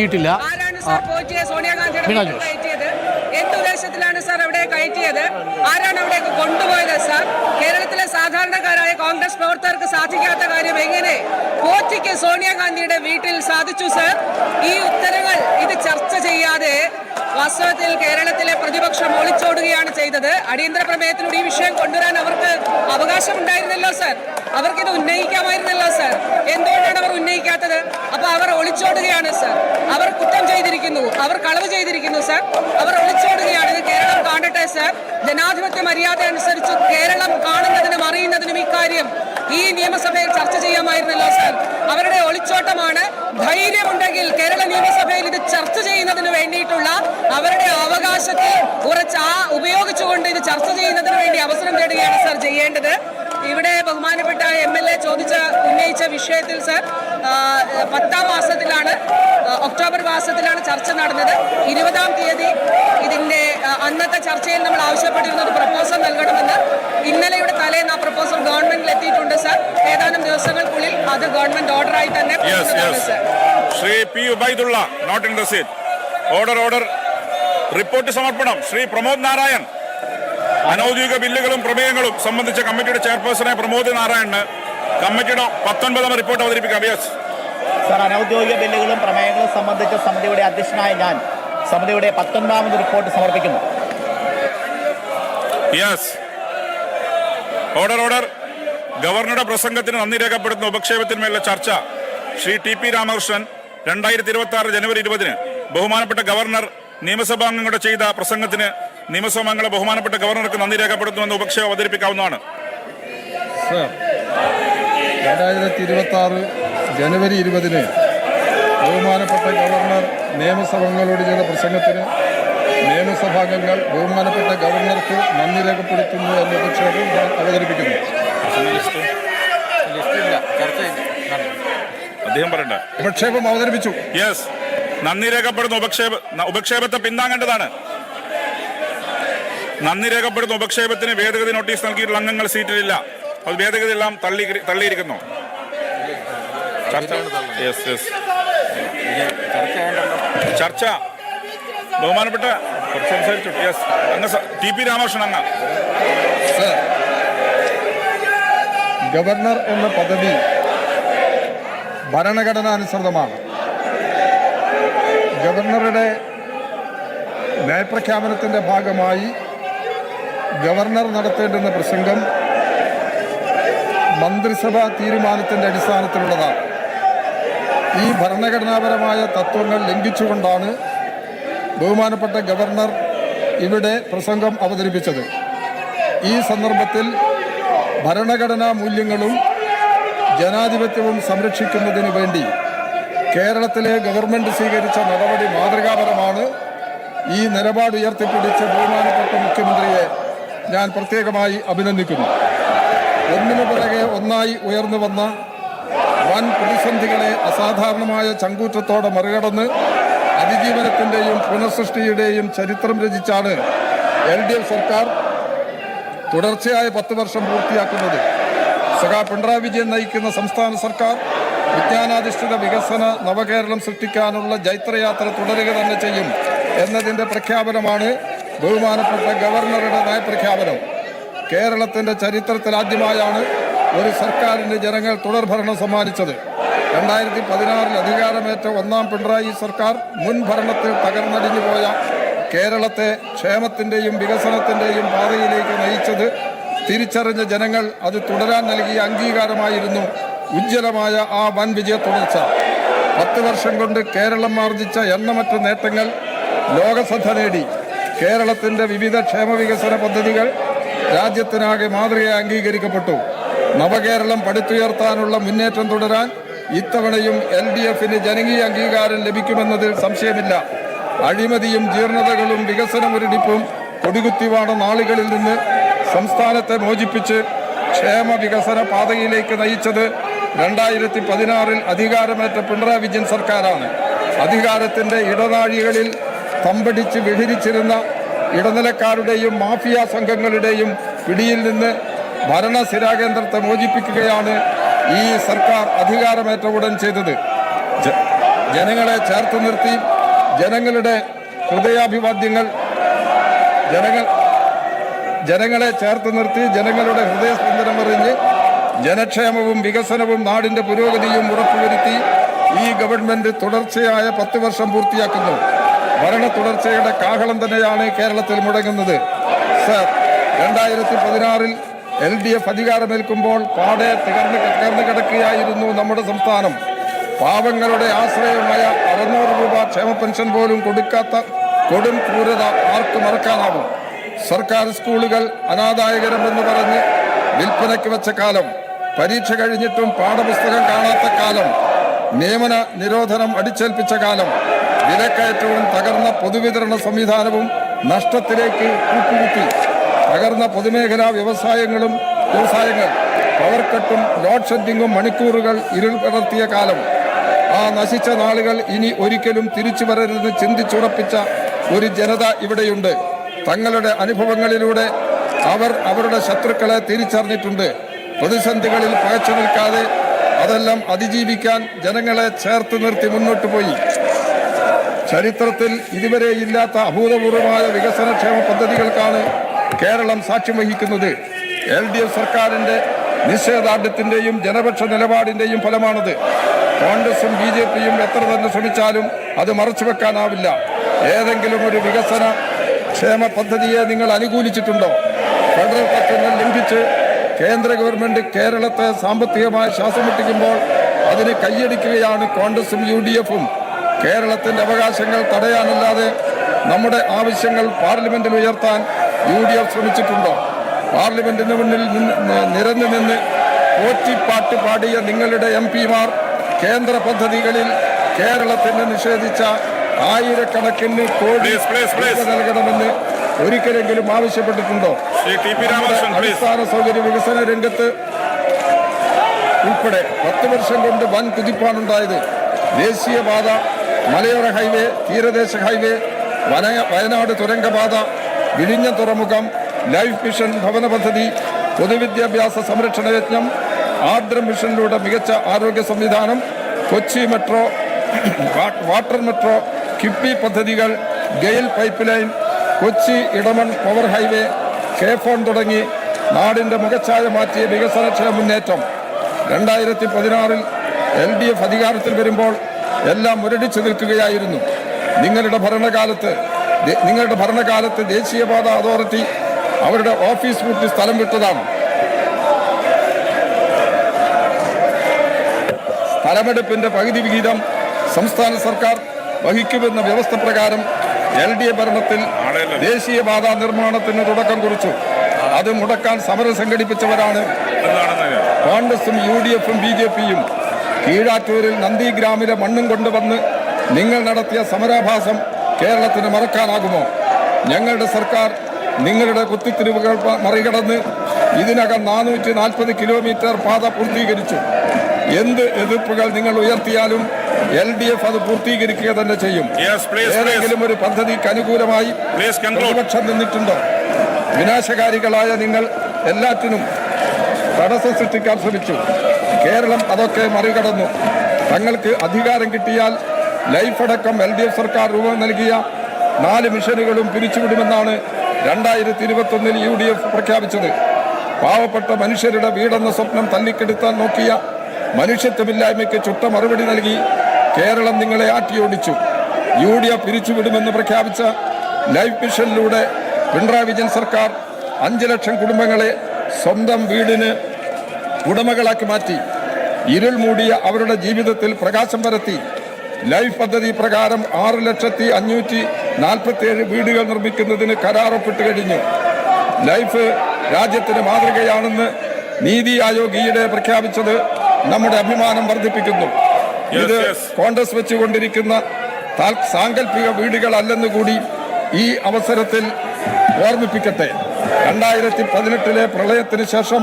ആരാണ് സാർ പോറ്റിയെ സോണിയാഗാന്ധിയുടെ കയറ്റിയത്? എന്തുദ്ദേശത്തിലാണ് സാർ അവിടെ കയറ്റിയത്? ആരാണ് അവിടേക്ക് കൊണ്ടുപോയത് സാർ? കേരളത്തിലെ സാധാരണക്കാരായ കോൺഗ്രസ് പ്രവർത്തകർക്ക് സാധിക്കാത്ത കാര്യം എങ്ങനെ പോറ്റിക്ക് സോണിയാഗാന്ധിയുടെ വീട്ടിൽ സാധിച്ചു സാർ? ഈ ഉത്തരങ്ങൾ ഇത് ചർച്ച ചെയ്യാതെ വാസ്തവത്തിൽ കേരളത്തിലെ പ്രതിപക്ഷം ഒളിച്ചോടുകയാണ് ചെയ്തത്. അടിയന്തര പ്രമേയത്തിലൂടെ ഈ വിഷയം കൊണ്ടുവരാൻ അവർക്ക് അവകാശമുണ്ടായിരുന്നല്ലോ സാർ. അവർക്കിത് ഉന്നയിക്കാമായിരുന്നല്ലോ സാർ. എന്തുകൊണ്ടാണ് അവർ ഉന്നയിക്കാത്തത്? അപ്പൊ അവർ ഒളിച്ചോടുകയാണ് സാർ. അവർ കുറ്റം ചെയ്തിരിക്കുന്നു, അവർ കളവ് ചെയ്തിരിക്കുന്നു സാർ. അവർ ഒളിച്ചോടുകയാണ്. ഇത് കേരളം കാണട്ടെ സാർ. ജനാധിപത്യ മര്യാദ അനുസരിച്ച് കേരളം കാണുന്നതിനും അറിയുന്നതിനും ഇക്കാര്യം ഈ നിയമസഭയിൽ ചർച്ച ചെയ്യാമായിരുന്നല്ലോ സാർ. അവരുടെ ഒളിച്ചോട്ടമാണ്. ധൈര്യമുണ്ടെങ്കിൽ കേരള നിയമസഭയിൽ ഇത് ചർച്ച ചെയ്യുന്നതിന് വേണ്ടിയിട്ടുള്ള അവരുടെ അവകാശത്തെ ഉപയോഗിച്ചുകൊണ്ട് ഇത് ചർച്ച ചെയ്യുന്നതിന് വേണ്ടി അവസരം തേടുകയാണ് സാർ ചെയ്യേണ്ടത്. ഇവിടെ ബഹുമാനപ്പെട്ട MLA ഉന്നയിച്ച വിഷയത്തിൽ സാർ 10ാം മാസത്തിലാണ്, ഒക്ടോബർ മാസത്തിലാണ് ചർച്ച നടന്നത്. 20ാം തീയതി ഇതിന്റെ അന്നത്തെ ചർച്ചയിൽ നമ്മൾ ആവശ്യപ്പെട്ടിരുന്ന ഒരു പ്രപ്പോസൽ നൽകണമെന്ന്. ഇന്നലെയുടെ തലേന്ന് ആ പ്രപ്പോസൽ ഗവൺമെന്റിൽ എത്തിയിട്ടുണ്ട് സാർ. ഏതാനും ദിവസങ്ങൾക്കുള്ളിൽ അത് ഗവൺമെന്റ് ഓർഡറായി തന്നെ Shri P Ubaidulla note in the seat. Order report സമർപ്പണം. ശ്രീ പ്രമോദ് നാരായൺ അനൌദ്യോഗിക ബില്ലുകളും പ്രമേയങ്ങളും സംബന്ധിച്ച കമ്മിറ്റിയുടെ ചെയർപേഴ്സണെ പ്രമോദ് നാരായണന് കമ്മിറ്റിയുടെ 19ാം റിപ്പോർട്ട് അവതരിപ്പിക്കാം. സർ, അനൌദ്യോഗിക ബില്ലുകളും പ്രമേയങ്ങളും സംബന്ധിച്ച സമിതിയുടെ അധ്യക്ഷനായ ഞാൻ സമിതിയുടെ 19ാമത് റിപ്പോർട്ട് സമർപ്പിക്കുന്നു. ഓർഡർ. ഗവർണറുടെ പ്രസംഗത്തിന് നന്ദി രേഖപ്പെടുത്തുന്ന ഉപക്ഷേപത്തിന്മേലുള്ള ചർച്ച. ശ്രീ TP രാമകൃഷ്ണൻ 2026 ജനുവരി 20-ന് ബഹുമാനപ്പെട്ട ഗവർണർ നിയമസഭാംഗങ്ങളുടെ ചെയ്ത പ്രസംഗത്തിന് നിയമസഭാംഗങ്ങളെ ബഹുമാനപ്പെട്ട ഗവർണർക്ക് നന്ദി രേഖപ്പെടുത്തുമെന്ന് ഉപക്ഷേപം അവതരിപ്പിക്കാവുന്നതാണ്. 2026 ജനുവരി 20-ന് ബഹുമാനപ്പെട്ട ഗവർണർ നിയമസഭകളോട് ചെയ്ത പ്രസംഗത്തിന് നിയമസഭാംഗങ്ങൾ ബഹുമാനപ്പെട്ട ഗവർണർക്ക് നന്ദി രേഖപ്പെടുത്തുന്നു എന്ന ഉപക്ഷേപം ഞാൻ അവതരിപ്പിക്കുന്നു. അദ്ദേഹം പറയണ്ട. ഉപക്ഷേപം അവതരിപ്പിച്ചു. നന്ദി രേഖപ്പെടുന്ന ഉപക്ഷേപത്തെ പിന്താങ്ങേണ്ടതാണ്. നന്ദി രേഖപ്പെടുന്ന ഉപക്ഷേപത്തിന് ഭേദഗതി നോട്ടീസ് നൽകിയിട്ടുള്ള അംഗങ്ങൾ സീറ്റിലില്ല. അത് ഭേദഗതി എല്ലാം തള്ളിയിരിക്കുന്നു. ചർച്ച ബഹുമാനപ്പെട്ട സംസാരിച്ചു. അങ്ങ് TP രാമകൃഷ്ണൻ അങ്ങ്. ഗവർണർ എന്ന പദവി ഭരണഘടനാനുസൃതമാണ്. ഗവർണറുടെ നയപ്രഖ്യാപനത്തിൻ്റെ ഭാഗമായി ഗവർണർ നടത്തേണ്ടുന്ന പ്രസംഗം മന്ത്രിസഭാ തീരുമാനത്തിൻ്റെ അടിസ്ഥാനത്തിലുള്ളതാണ്. ഈ ഭരണഘടനാപരമായ തത്വങ്ങൾ ലംഘിച്ചുകൊണ്ടാണ് ബഹുമാനപ്പെട്ട ഗവർണർ ഇവിടെ പ്രസംഗം അവതരിപ്പിച്ചത്. ഈ സന്ദർഭത്തിൽ ഭരണഘടനാ മൂല്യങ്ങളും ജനാധിപത്യവും സംരക്ഷിക്കുന്നതിന് വേണ്ടി കേരളത്തിലെ ഗവൺമെൻറ് സ്വീകരിച്ച നടപടി മാതൃകാപരമാണ്. ഈ നിലപാട് ഉയർത്തിപ്പിടിച്ച ബഹുമാനപ്പെട്ട മുഖ്യമന്ത്രിയെ ഞാൻ പ്രത്യേകമായി അഭിനന്ദിക്കുന്നു. ഒന്നിനു പിറകെ ഒന്നായി ഉയർന്നു വന്ന വൻ പ്രതിസന്ധികളെ അസാധാരണമായ ചങ്കൂറ്റത്തോടെ മറികടന്ന് അതിജീവനത്തിൻ്റെയും പുനഃസൃഷ്ടിയുടെയും ചരിത്രം രചിച്ചാണ് LDF സർക്കാർ തുടർച്ചയായ 10 വർഷം പൂർത്തിയാക്കുന്നത്. പിണറായി വിജയൻ നയിക്കുന്ന സംസ്ഥാന സർക്കാർ വിജ്ഞാനാധിഷ്ഠിത വികസന നവകേരളം സൃഷ്ടിക്കാനുള്ള ജൈത്രയാത്ര തുടരുക തന്നെ ചെയ്യും എന്നതിൻ്റെ പ്രഖ്യാപനമാണ് ബഹുമാനപ്പെട്ട ഗവർണറുടെ നയപ്രഖ്യാപനം. കേരളത്തിൻ്റെ ചരിത്രത്തിൽ ആദ്യമായാണ് ഒരു സർക്കാരിന് ജനങ്ങൾ തുടർഭരണം സമ്മാനിച്ചത്. 2016 അധികാരമേറ്റ 1ാം പിണറായി സർക്കാർ മുൻ ഭരണത്തിൽ തകർന്നടിഞ്ഞു പോയ കേരളത്തെ ക്ഷേമത്തിൻ്റെയും വികസനത്തിൻ്റെയും പാതയിലേക്ക് നയിച്ചത് തിരിച്ചറിഞ്ഞ ജനങ്ങൾ അത് തുടരാൻ നൽകിയ അംഗീകാരമായിരുന്നു ഉജ്ജ്വലമായ ആ വൻ വിജയ തുടർച്ച. 10 വർഷം കൊണ്ട് കേരളം ആർജിച്ച എണ്ണമറ്റ നേട്ടങ്ങൾ ലോകശ്രദ്ധ നേടി. കേരളത്തിൻ്റെ വിവിധ ക്ഷേമവികസന പദ്ധതികൾ രാജ്യത്തിനാകെ മാതൃകയായി അംഗീകരിക്കപ്പെട്ടു. നവകേരളം പടുത്തുയർത്താനുള്ള മുന്നേറ്റം തുടരാൻ ഇത്തവണയും LDFന് ജനകീയ അംഗീകാരം ലഭിക്കുമെന്നതിൽ സംശയമില്ല. അഴിമതിയും ജീർണതകളും വികസനമുരടിപ്പും കൊടികുത്തിവാണ നാളുകളിൽ നിന്ന് സംസ്ഥാനത്തെ മോചിപ്പിച്ച് ക്ഷേമ വികസന പാതയിലേക്ക് നയിച്ചത് 2016 അധികാരമേറ്റ പിണറായി വിജയൻ സർക്കാരാണ്. അധികാരത്തിൻ്റെ ഇടനാഴികളിൽ തമ്പടിച്ച് വിഹരിച്ചിരുന്ന ഇടനിലക്കാരുടെയും മാഫിയ സംഘങ്ങളുടെയും പിടിയിൽ നിന്ന് ഭരണസ്ഥിരാകേന്ദ്രത്തെ മോചിപ്പിക്കുകയാണ് ഈ സർക്കാർ അധികാരമേറ്റ ഉടൻ ചെയ്തത്. ജനങ്ങളെ ചേർത്ത് നിർത്തി ജനങ്ങളുടെ ഹൃദയാഭിവാദ്യങ്ങൾ ജനങ്ങളെ ചേർത്ത് നിർത്തി ജനങ്ങളുടെ ഹൃദയസ്പന്ദനമറിഞ്ഞ് ജനക്ഷേമവും വികസനവും നാടിന്റെ പുരോഗതിയും ഉറപ്പുവരുത്തി ഈ ഗവൺമെന്റ് തുടർച്ചയായ 10 വർഷം പൂർത്തിയാക്കുന്നു. ഭരണ തുടർച്ചയുടെ കാഹളം തന്നെയാണ് കേരളത്തിൽ മുടങ്ങുന്നത്. സർ, 2016 LDF അധികാരമേൽക്കുമ്പോൾ പാടെ തകർന്നു കിടക്കുകയായിരുന്നു നമ്മുടെ സംസ്ഥാനം. പാവങ്ങളുടെ ആശ്രയമായ 600 രൂപ ക്ഷേമ പെൻഷൻ പോലും കൊടുക്കാത്ത കൊടും ക്രൂരത ആർക്ക് മറക്കാനാവും? സർക്കാർ സ്കൂളുകൾ അനാദായകരമെന്ന് പറഞ്ഞ് വിൽപ്പനയ്ക്ക് വെച്ച കാലം, പരീക്ഷ കഴിഞ്ഞിട്ടും പാഠപുസ്തകം കാണാത്ത കാലം, നിയമന നിരോധനം അടിച്ചേൽപ്പിച്ച കാലം, വിലക്കയറ്റവും തകർന്ന പൊതുവിതരണ സംവിധാനവും നഷ്ടത്തിലേക്ക് കൂപ്പുകുത്തി, തകർന്ന പൊതുമേഖലാ വ്യവസായങ്ങൾ, പവർ കട്ടും ലോഡ് ഷെഡിങ്ങും മണിക്കൂറുകൾ ഇരുൾ പടർത്തിയ കാലം. ആ നശിച്ച നാളുകൾ ഇനി ഒരിക്കലും തിരിച്ചു വരരുതെന്ന് ചിന്തിച്ചുറപ്പിച്ച ഒരു ജനത ഇവിടെയുണ്ട്. തങ്ങളുടെ അനുഭവങ്ങളിലൂടെ അവർ അവരുടെ ശത്രുക്കളെ തിരിച്ചറിഞ്ഞിട്ടുണ്ട്. പ്രതിസന്ധികളിൽ പകച്ചു നിൽക്കാതെ അതെല്ലാം അതിജീവിക്കാൻ ജനങ്ങളെ ചേർത്ത് നിർത്തി മുന്നോട്ട് പോയി. ചരിത്രത്തിൽ ഇതുവരെ ഇല്ലാത്ത അഭൂതപൂർവമായ വികസനക്ഷേമ പദ്ധതികൾക്കാണ് കേരളം സാക്ഷ്യം വഹിക്കുന്നത്. LDF സർക്കാരിന്റെ നിശ്ചയദാർഢ്യത്തിന്റെയും ജനപക്ഷ നിലപാടിന്റെയും ഫലമാണത്. കോൺഗ്രസും BJPയും എത്ര തന്നെ ശ്രമിച്ചാലും അത് മറച്ചുവെക്കാനാവില്ല. ഏതെങ്കിലും ഒരു വികസന ക്ഷേമ പദ്ധതിയെ നിങ്ങൾ അനുകൂലിച്ചിട്ടുണ്ടോ? ഫെഡറൽ തത്വങ്ങൾ ലംഘിച്ച് കേന്ദ്ര ഗവൺമെന്റ് കേരളത്തെ സാമ്പത്തികമായി ശ്വാസം മുട്ടിക്കുമ്പോൾ അതിന് കൈയടിക്കുകയാണ് കോൺഗ്രസും UDFും. കേരളത്തിന്റെ അവകാശങ്ങൾ തടയാനല്ലാതെ നമ്മുടെ ആവശ്യങ്ങൾ പാർലമെന്റിൽ ഉയർത്താൻ UDF ശ്രമിച്ചിട്ടുണ്ടോ? പാർലമെന്റിന് മുന്നിൽ നിരന്നു നിന്ന് പോറ്റിപ്പാട്ട് പാടിയ നിങ്ങളുടെ MP-മാർ കേന്ദ്ര പദ്ധതികളിൽ കേരളത്തിന് നിഷേധിച്ച ആയിരക്കണക്കിന് കോടി നൽകണമെന്ന് ഒരിക്കലെങ്കിലും ആവശ്യപ്പെട്ടിട്ടുണ്ടോ? അടിസ്ഥാന സൗകര്യ വികസന രംഗത്ത് ഉൾപ്പെടെ 10 വർഷം കൊണ്ട് വൻ കുതിപ്പാണുണ്ടായത്. ദേശീയപാത, മലയോര ഹൈവേ, തീരദേശ ഹൈവേ, വയനാട് തുരങ്കപാത, വിഴിഞ്ഞം തുറമുഖം, ലൈഫ് മിഷൻ ഭവന പദ്ധതി, പൊതുവിദ്യാഭ്യാസ സംരക്ഷണ യജ്ഞം, ആർദ്രം മിഷനിലൂടെ മികച്ച ആരോഗ്യ സംവിധാനം, Kochi metro, water metro, KIIFB പദ്ധതികൾ, GAIL pipe line, Kochi Edamon power highway, KFON തുടങ്ങി നാടിന്റെ മുഖച്ഛായ മാറ്റിയ വികസനക്ഷേമ മുന്നേറ്റം. 2016 LDF അധികാരത്തിൽ വരുമ്പോൾ എല്ലാം മുരടിച്ചു നിൽക്കുകയായിരുന്നു. നിങ്ങളുടെ ഭരണകാലത്ത് ദേശീയപാത അതോറിറ്റി അവരുടെ ഓഫീസ് പൂട്ടി സ്ഥലം വിട്ടതാണ്. സ്ഥലമെടുപ്പിന്റെ പകുതി വിഹിതം സംസ്ഥാന സർക്കാർ വഹിക്കുമെന്ന വ്യവസ്ഥ പ്രകാരം LDF ഭരണത്തിൽ ദേശീയപാത നിർമ്മാണത്തിന് തുടക്കം കുറിച്ചു. അത് മുടക്കാൻ സമരം സംഘടിപ്പിച്ചവരാണ് കോൺഗ്രസും UDFും BJPയും. കീഴാറ്റൂരിൽ നന്ദിഗ്രാമിലെ മണ്ണും കൊണ്ടുവന്ന് നിങ്ങൾ നടത്തിയ സമരാഭാസം കേരളത്തിന് മറക്കാനാകുമോ? ഞങ്ങളുടെ സർക്കാർ നിങ്ങളുടെ കുത്തിത്തിരിവുകൾ മറികടന്ന് ഇതിനകം 440 കിലോമീറ്റർ പാത പൂർത്തീകരിച്ചു. എന്ത് എതിർപ്പുകൾ നിങ്ങൾ ഉയർത്തിയാലും LDF അത് പൂർത്തീകരിക്കുക തന്നെ ചെയ്യും. ഏതെങ്കിലും ഒരു പദ്ധതിക്ക് അനുകൂലമായി പ്രതിപക്ഷം നിന്നിട്ടുണ്ടോ? വിനാശകാരികളായ നിങ്ങൾ എല്ലാറ്റിനും തടസ്സം സൃഷ്ടിക്കാൻ ശ്രമിച്ചു. കേരളം അതൊക്കെ മറികടന്നു. തങ്ങൾക്ക് അധികാരം കിട്ടിയാൽ ലൈഫ് അടക്കം LDF സർക്കാർ രൂപം നൽകിയ 4 മിഷനുകളും പിരിച്ചുവിടുമെന്നാണ് 2021 UDF പ്രഖ്യാപിച്ചത്. പാവപ്പെട്ട മനുഷ്യരുടെ വീടെന്ന സ്വപ്നം തല്ലിക്കെടുത്താൻ നോക്കിയ മനുഷ്യത്വമില്ലായ്മയ്ക്ക് ചുട്ട മറുപടി നൽകി കേരളം നിങ്ങളെ ആട്ടിയോടിച്ചു. UDF പിരിച്ചുവിടുമെന്ന് പ്രഖ്യാപിച്ച ലൈഫ് മിഷനിലൂടെ പിണറായി വിജയൻ സർക്കാർ 5 ലക്ഷം കുടുംബങ്ങളെ സ്വന്തം വീടിന് ഉടമകളാക്കി മാറ്റി. ഇരുൾ മൂടിയ അവരുടെ ജീവിതത്തിൽ പ്രകാശം പരത്തി. ലൈഫ് പദ്ധതി പ്രകാരം 6,547 വീടുകൾ നിർമ്മിക്കുന്നതിന് കരാറൊപ്പിട്ട് കഴിഞ്ഞു. ലൈഫ് രാജ്യത്തിന് മാതൃകയാണെന്ന് നീതി ആയോഗ് ഈയിടെ പ്രഖ്യാപിച്ചത് നമ്മുടെ അഭിമാനം വർദ്ധിപ്പിക്കുന്നു. ഇത് കോൺഗ്രസ് വെച്ചുകൊണ്ടിരിക്കുന്ന സാങ്കല്പിക വീടുകളല്ലെന്ന് കൂടി ഈ അവസരത്തിൽ ഓർമ്മിപ്പിക്കട്ടെ. 2018 പ്രളയത്തിന് ശേഷം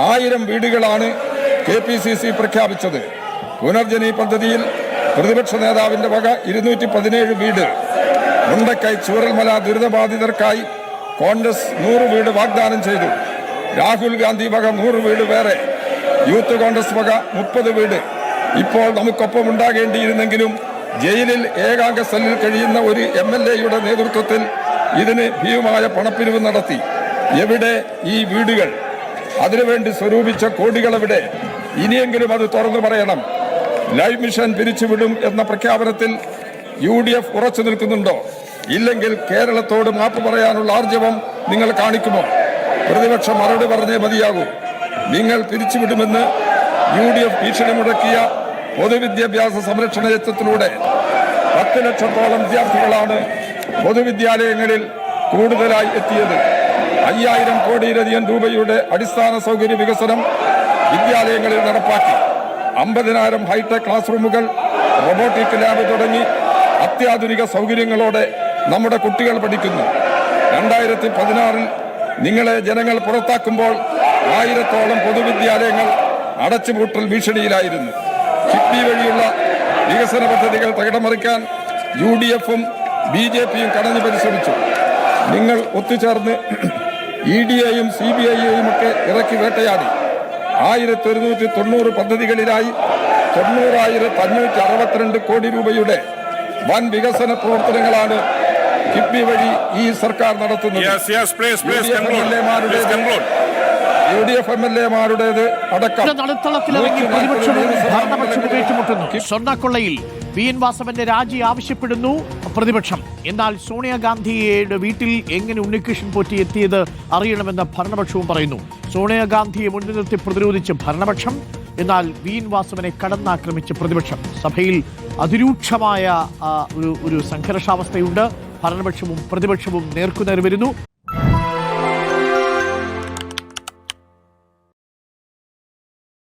1000 വീടുകളാണ് KPCC പ്രഖ്യാപിച്ചത്. പുനർജനി പദ്ധതിയിൽ പ്രതിപക്ഷ നേതാവിന്റെ വക 217 വീട്. മുണ്ടക്കൈ ചൂരൽമല ദുരിതബാധിതർക്കായി കോൺഗ്രസ് 100 വീട് വാഗ്ദാനം ചെയ്തു. രാഹുൽ ഗാന്ധി വക 100 വീട് വേറെ. യൂത്ത് കോൺഗ്രസ് വക 30 വീട്. ഇപ്പോൾ നമുക്കൊപ്പം ഉണ്ടാകേണ്ടിയിരുന്നെങ്കിലും ജയിലിൽ ഏകാംഗ സെല്ലിൽ കഴിയുന്ന ഒരു MLA-യുടെ നേതൃത്വത്തിൽ ഇതിന് ഭീമമായ പണപ്പിരിവ് നടത്തി. എവിടെ ഈ വീടുകൾ? അതിനുവേണ്ടി സ്വരൂപിച്ച കോടികൾ എവിടെ? ഇനിയെങ്കിലും അത് തുറന്നു പറയണം. ലൈഫ് മിഷൻ പിരിച്ചുവിടും എന്ന പ്രഖ്യാപനത്തിൽ UDF ഉറച്ചു നിൽക്കുന്നുണ്ടോ? ഇല്ലെങ്കിൽ കേരളത്തോട് മാപ്പ് പറയാനുള്ള ആർജവം നിങ്ങൾ കാണിക്കുമോ? പ്രതിപക്ഷം മറുപടി പറഞ്ഞേ മതിയാകൂ. നിങ്ങൾ പിരിച്ചുവിടുമെന്ന് UDF ഭീഷണി മുടക്കിയ പൊതുവിദ്യാഭ്യാസ സംരക്ഷണ യജ്ഞത്തിലൂടെ 10 ലക്ഷത്തോളം വിദ്യാർത്ഥികളാണ് പൊതുവിദ്യാലയങ്ങളിൽ കൂടുതലായി എത്തിയത്. 5000 കോടിയിലധികം രൂപയുടെ അടിസ്ഥാന സൗകര്യ വികസനം വിദ്യാലയങ്ങളിൽ നടപ്പാക്കി. 50,000 ഹൈടെക് ക്ലാസ് റൂമുകൾ, റോബോട്ടിക് ലാബ് തുടങ്ങി അത്യാധുനിക സൗകര്യങ്ങളോടെ നമ്മുടെ കുട്ടികൾ പഠിക്കുന്നു. 2016-ൽ നിങ്ങളെ ജനങ്ങൾ പുറത്താക്കുമ്പോൾ 1000-ഓളം പൊതുവിദ്യാലയങ്ങൾ അടച്ചുപൂട്ടൽ ഭീഷണിയിലായിരുന്നു. കിഫ്ബി വഴിയുള്ള വികസന പദ്ധതികൾ തകിടമറിക്കാൻ UDF-ഉം BJP-യും കടഞ്ഞു പരിശ്രമിച്ചു. നിങ്ങൾ ഒത്തുചേർന്ന് ED-യെയും CBI-യെയും ഒക്കെ ഇറക്കി വേട്ടയാടി. 1190 പദ്ധതികളിലായി 90,562 കോടി രൂപയുടെ വൻ വികസന പ്രവർത്തനങ്ങളാണ് കിഫ്ബി വഴി ഈ സർക്കാർ നടത്തുന്നത്. UDF MLA-മാരുടേത് അടക്കം നടുത്തളത്തിലിറങ്ങി പ്രതിപക്ഷവും ഭരണപക്ഷവും ഏറ്റുമുട്ടുന്നു. സ്വർണ്ണക്കൊള്ളയിൽ VN വാസവന്റെ രാജി ആവശ്യപ്പെടുന്നു പ്രതിപക്ഷം. എന്നാൽ സോണിയാഗാന്ധിയുടെ വീട്ടിൽ എങ്ങനെ ഉണ്ണികൃഷ്ണൻ പോറ്റി എത്തിയത് അറിയണമെന്ന് ഭരണപക്ഷവും പറയുന്നു. സോണിയാഗാന്ധിയെ മുന്നിൽ നിർത്തി പ്രതിരോധിച്ച് ഭരണപക്ഷം, എന്നാൽ VN വാസവനെ കടന്നാക്രമിച്ച് പ്രതിപക്ഷം. സഭയിൽ അതിരൂക്ഷമായ ഒരു സംഘർഷാവസ്ഥയുണ്ട്. ഭരണപക്ഷവും പ്രതിപക്ഷവും നേർക്കുനേർ വരുന്നു.